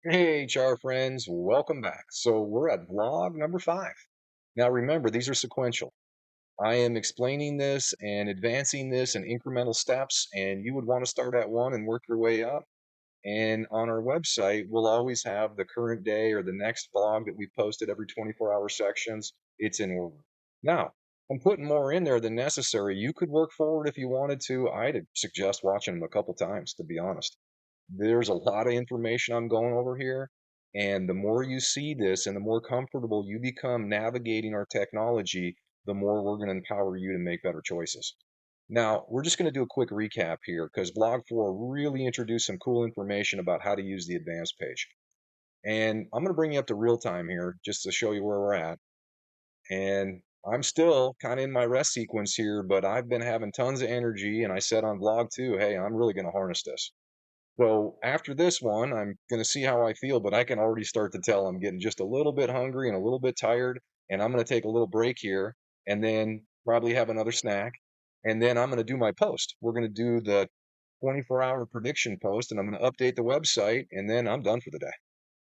Hey, HR friends, welcome back. So we're at vlog number 5. Now remember, these are sequential. I am explaining this and advancing this in incremental steps, and you would want to start at one and work your way up. And on our website, we'll always have the current day or the next vlog that we posted every 24-hour sections. It's in order. Now, I'm putting more in there than necessary. You could work forward if you wanted to. I'd suggest watching them a couple times, to be honest. There's a lot of information I'm going over here, and the more you see this and the more comfortable you become navigating our technology, the more we're going to empower you to make better choices. Now, we're just going to do a quick recap here because Vlog 4 really introduced some cool information about how to use the advanced page. And I'm going to bring you up to real time here just to show you where we're at. And I'm still kind of in my rest sequence here, but I've been having tons of energy. And I said on Vlog 2, hey, I'm really going to harness this. So after this one, I'm going to see how I feel, but I can already start to tell I'm getting just a little bit hungry and a little bit tired. And I'm going to take a little break here and then probably have another snack. And then I'm going to do my post. We're going to do the 24-hour prediction post and I'm going to update the website and then I'm done for the day.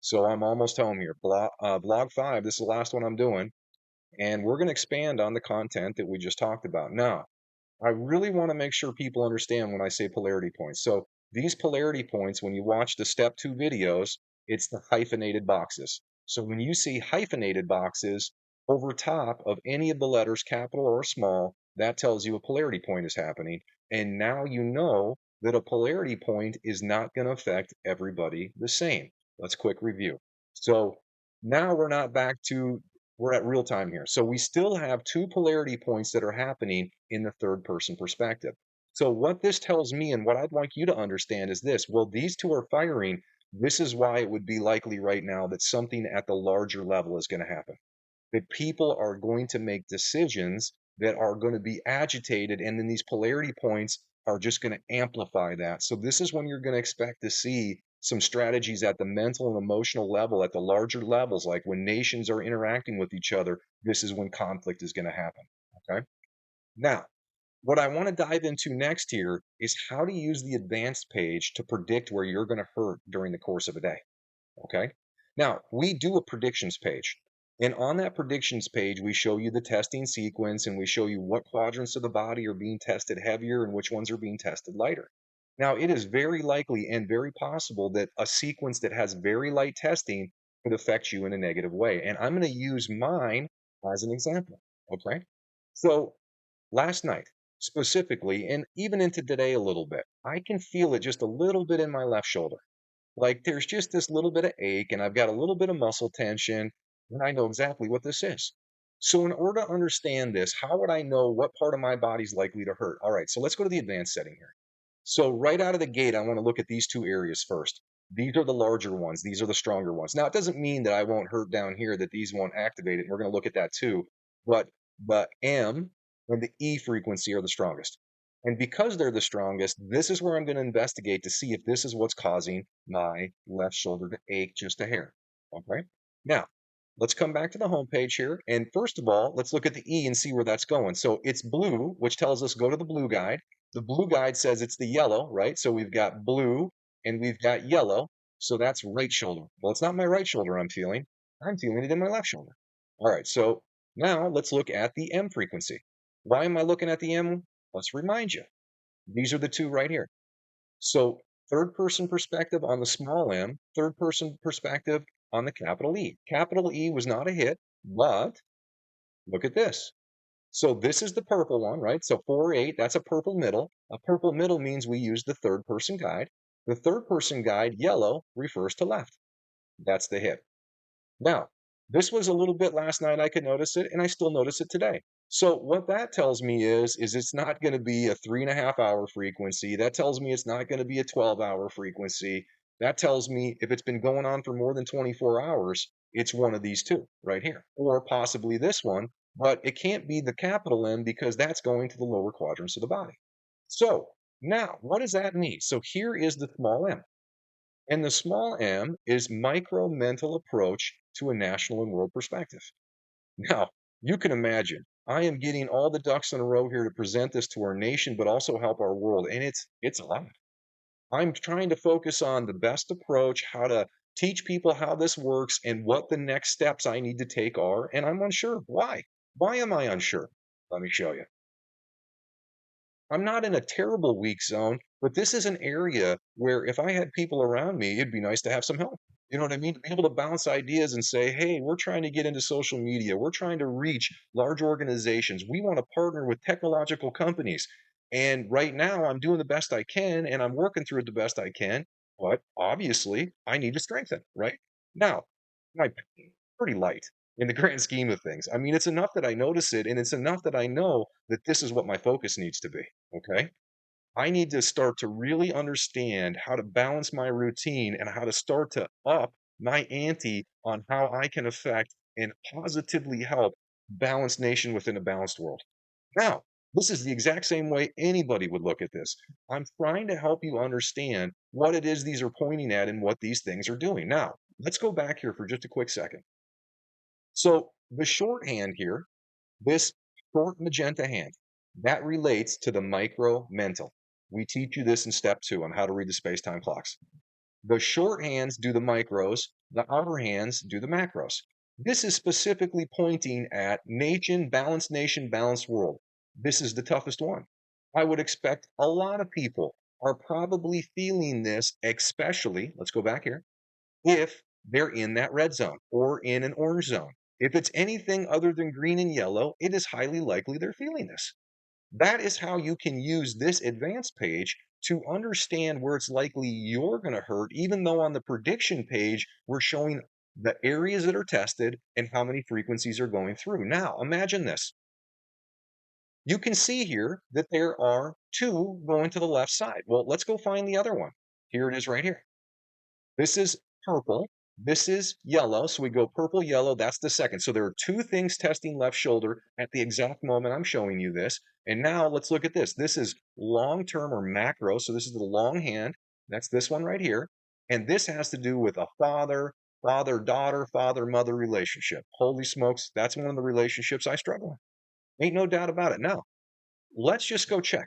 So I'm almost home here. Vlog 5, this is the last one I'm doing. And we're going to expand on the content that we just talked about. Now, I really want to make sure people understand when I say polarity points. So these polarity points, when you watch the step 2 videos, it's the hyphenated boxes. So when you see hyphenated boxes over top of any of the letters, capital or small, that tells you a polarity point is happening. And now you know that a polarity point is not going to affect everybody the same. Let's quick review. So now we're at real time here. So we still have two polarity points that are happening in the third person perspective. So what this tells me and what I'd like you to understand is this. Well, these two are firing. This is why it would be likely right now that something at the larger level is going to happen. That people are going to make decisions that are going to be agitated, and then these polarity points are just going to amplify that. So this is when you're going to expect to see some strategies at the mental and emotional level, at the larger levels, like when nations are interacting with each other, this is when conflict is going to happen. Okay. Now, what I want to dive into next here is how to use the advanced page to predict where you're going to hurt during the course of a day. Okay. Now, we do a predictions page. And on that predictions page, we show you the testing sequence and we show you what quadrants of the body are being tested heavier and which ones are being tested lighter. Now, it is very likely and very possible that a sequence that has very light testing could affect you in a negative way. And I'm going to use mine as an example. Okay. So last night, specifically, and even into today a little bit, I can feel it just a little bit in my left shoulder. Like there's just this little bit of ache, and I've got a little bit of muscle tension, and I know exactly what this is. So, in order to understand this, how would I know what part of my body's likely to hurt? All right, so let's go to the advanced setting here. So, right out of the gate, I want to look at these two areas first. These are the larger ones, these are the stronger ones. Now, it doesn't mean that I won't hurt down here, that these won't activate it. We're going to look at that too. But the M and the E frequency are the strongest. And because they're the strongest, this is where I'm going to investigate to see if this is what's causing my left shoulder to ache just a hair. Okay. Now, let's come back to the home page here. And first of all, let's look at the E and see where that's going. So it's blue, which tells us go to the blue guide. The blue guide says it's the yellow, right? So we've got blue and we've got yellow. So that's right shoulder. Well, it's not my right shoulder I'm feeling. I'm feeling it in my left shoulder. All right. So now let's look at the M frequency. Why am I looking at the M? Let's remind you. These are the two right here. So third person perspective on the small m, third person perspective on the capital E. Capital E was not a hit, but look at this. So this is the purple one, right? So 4-8, that's a purple middle. A purple middle means we use the third person guide. The third person guide, yellow, refers to left. That's the hit. Now, this was a little bit last night, I could notice it, and I still notice it today. So what that tells me is it's not going to be a 3.5 hour frequency. That tells me it's not going to be a 12-hour frequency. That tells me if it's been going on for more than 24 hours, it's one of these two right here, or possibly this one, but it can't be the capital M because that's going to the lower quadrants of the body. So now, what does that mean? So here is the small m. And the small m is micro mental approach to a national and world perspective. Now, you can imagine, I am getting all the ducks in a row here to present this to our nation, but also help our world. And it's a lot. I'm trying to focus on the best approach, how to teach people how this works and what the next steps I need to take are, and I'm unsure. Why? Why am I unsure? Let me show you. I'm not in a terrible weak zone, but this is an area where if I had people around me, it'd be nice to have some help. You know what I mean? To be able to bounce ideas and say, hey, we're trying to get into social media. We're trying to reach large organizations. We want to partner with technological companies. And right now, I'm doing the best I can and I'm working through it the best I can. But obviously, I need to strengthen, right? Now, my pretty light in the grand scheme of things. I mean, it's enough that I notice it, and it's enough that I know that this is what my focus needs to be. Okay. I need to start to really understand how to balance my routine and how to start to up my ante on how I can affect and positively help balanced nation within a balanced world. Now, this is the exact same way anybody would look at this. I'm trying to help you understand what it is these are pointing at and what these things are doing. Now, let's go back here for just a quick second. So the shorthand here, this short magenta hand, that relates to the micro mental. We teach you this in step 2 on how to read the space-time clocks. The short hands do the micros, the outer hands do the macros. This is specifically pointing at nation, balanced world. This is the toughest one. I would expect a lot of people are probably feeling this, especially, let's go back here, if they're in that red zone or in an orange zone. If it's anything other than green and yellow, it is highly likely they're feeling this. That is how you can use this advanced page to understand where it's likely you're going to hurt, even though on the prediction page, we're showing the areas that are tested and how many frequencies are going through. Now, imagine this. You can see here that there are 2 going to the left side. Well, let's go find the other one. Here it is right here. This is purple. This is yellow. So we go purple, yellow. That's the second. So there are 2 things testing left shoulder at the exact moment I'm showing you this. And now let's look at this. This is long-term or macro. So this is the long hand. That's this one right here. And this has to do with a father-daughter, father-mother relationship. Holy smokes, that's one of the relationships I struggle with. Ain't no doubt about it. Now, let's just go check.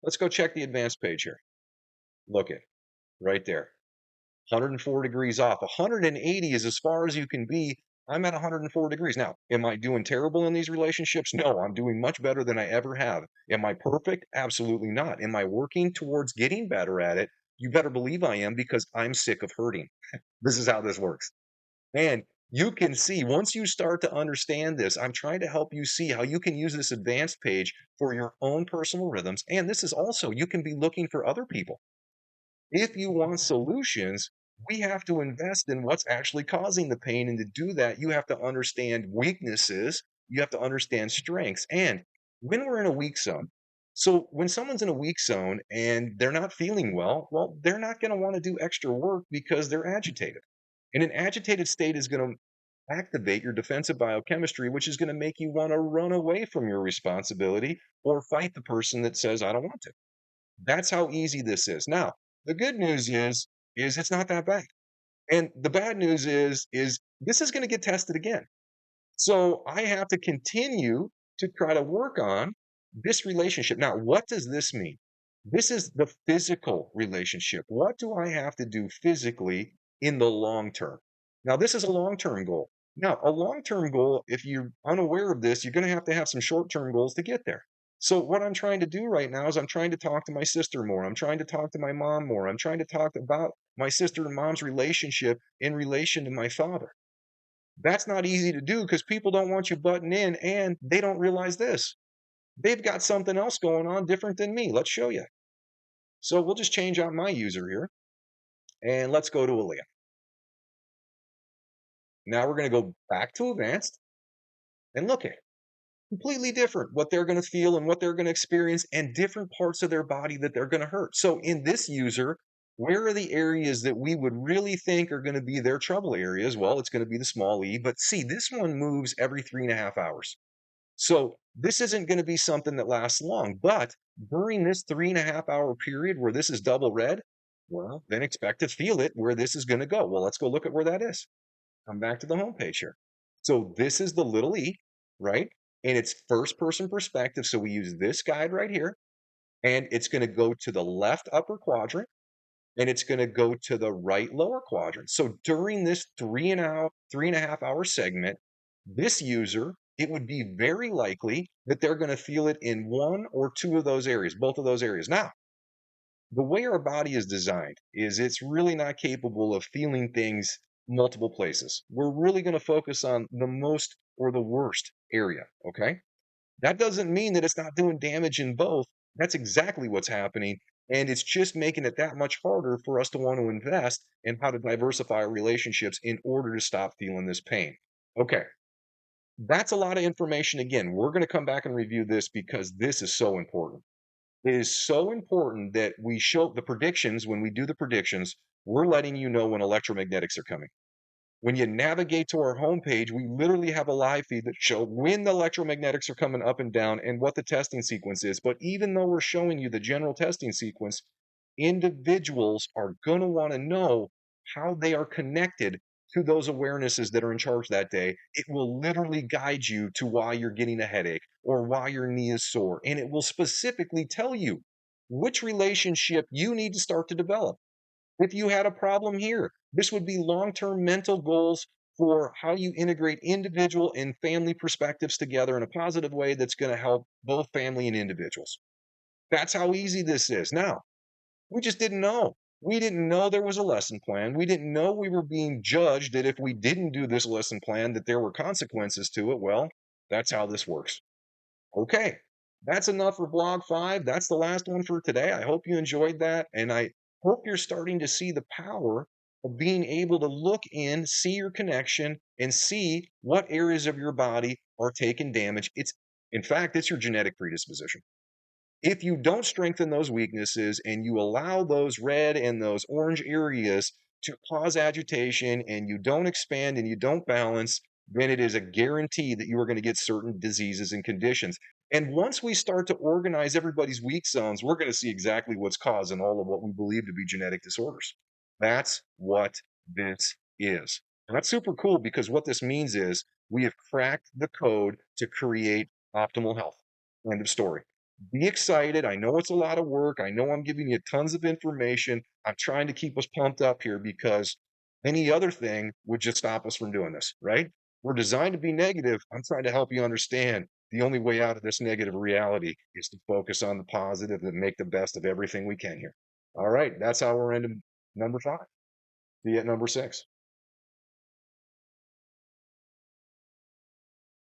Let's go check the advanced page here. Look at right there. 104 degrees off. 180 is as far as you can be. I'm at 104 degrees. Now, am I doing terrible in these relationships? No, I'm doing much better than I ever have. Am I perfect? Absolutely not. Am I working towards getting better at it? You better believe I am because I'm sick of hurting. This is how this works. And you can see once you start to understand this, I'm trying to help you see how you can use this advanced page for your own personal rhythms. And this is also, you can be looking for other people. If you want solutions, we have to invest in what's actually causing the pain. And to do that, you have to understand weaknesses, you have to understand strengths. And when we're in a weak zone, so when someone's in a weak zone and they're not feeling well, they're not going to want to do extra work because they're agitated. And an agitated state is going to activate your defensive biochemistry, which is going to make you want to run away from your responsibility or fight the person that says, I don't want to. That's how easy this is. Now, the good news is it's not that bad. And the bad news is this is going to get tested again. So I have to continue to try to work on this relationship. Now, what does this mean? This is the physical relationship. What do I have to do physically in the long term? Now, this is a long-term goal. Now, a long-term goal, if you're unaware of this, you're going to have some short-term goals to get there. So what I'm trying to do right now is I'm trying to talk to my sister more. I'm trying to talk to my mom more. I'm trying to talk about my sister and mom's relationship in relation to my father. That's not easy to do because people don't want you butting in and they don't realize this. They've got something else going on different than me. Let's show you. So we'll just change out my user here and let's go to Aaliyah. Now we're going to go back to advanced and look at it. Completely different what they're going to feel and what they're going to experience and different parts of their body that they're going to hurt. So in this user, where are the areas that we would really think are going to be their trouble areas? Well, it's going to be the small e, but see, this one moves every 3.5 hours. So this isn't going to be something that lasts long, but during this 3.5 hour period where this is double red, well, then expect to feel it where this is going to go. Well, let's go look at where that is. Come back to the home page here. So this is the little e, right? And it's first person perspective. So we use this guide right here, and it's going to go to the left upper quadrant. and it's going to go to the right lower quadrant. So during this 3.5 hour segment, this user, it would be very likely that they're going to feel it in one or two of those areas, both of those areas. Now, the way our body is designed is it's really not capable of feeling things multiple places. We're really going to focus on the most or the worst area, okay? That doesn't mean that it's not doing damage in both. That's exactly what's happening. And it's just making it that much harder for us to want to invest in how to diversify our relationships in order to stop feeling this pain. Okay, that's a lot of information. Again, we're going to come back and review this because this is so important. It is so important that we show the predictions. When we do the predictions, we're letting you know when electromagnetics are coming. When you navigate to our homepage, we literally have a live feed that show when the electromagnetics are coming up and down and what the testing sequence is. But even though we're showing you the general testing sequence, individuals are going to want to know how they are connected to those awarenesses that are in charge that day. It will literally guide you to why you're getting a headache or why your knee is sore. And it will specifically tell you which relationship you need to start to develop. If you had a problem here, this would be long-term mental goals for how you integrate individual and family perspectives together in a positive way that's going to help both family and individuals. That's how easy this is. Now, we just didn't know. We didn't know there was a lesson plan. We didn't know we were being judged that if we didn't do this lesson plan, that there were consequences to it. Well, that's how this works. Okay, that's enough for Blog 5. That's the last one for today. I hope you enjoyed that, and I hope you're starting to see the power of being able to look in, see your connection, and see what areas of your body are taking damage. In fact, it's your genetic predisposition. If you don't strengthen those weaknesses and you allow those red and those orange areas to cause agitation and you don't expand and you don't balance, then it is a guarantee that you are going to get certain diseases and conditions. And once we start to organize everybody's weak zones, we're going to see exactly what's causing all of what we believe to be genetic disorders. That's what this is. And that's super cool because what this means is we have cracked the code to create optimal health. End of story. Be excited. I know it's a lot of work. I know I'm giving you tons of information. I'm trying to keep us pumped up here because any other thing would just stop us from doing this, right? We're designed to be negative. I'm trying to help you understand the only way out of this negative reality is to focus on the positive and make the best of everything we can here. All right. That's how we're into number 5. See you at number 6.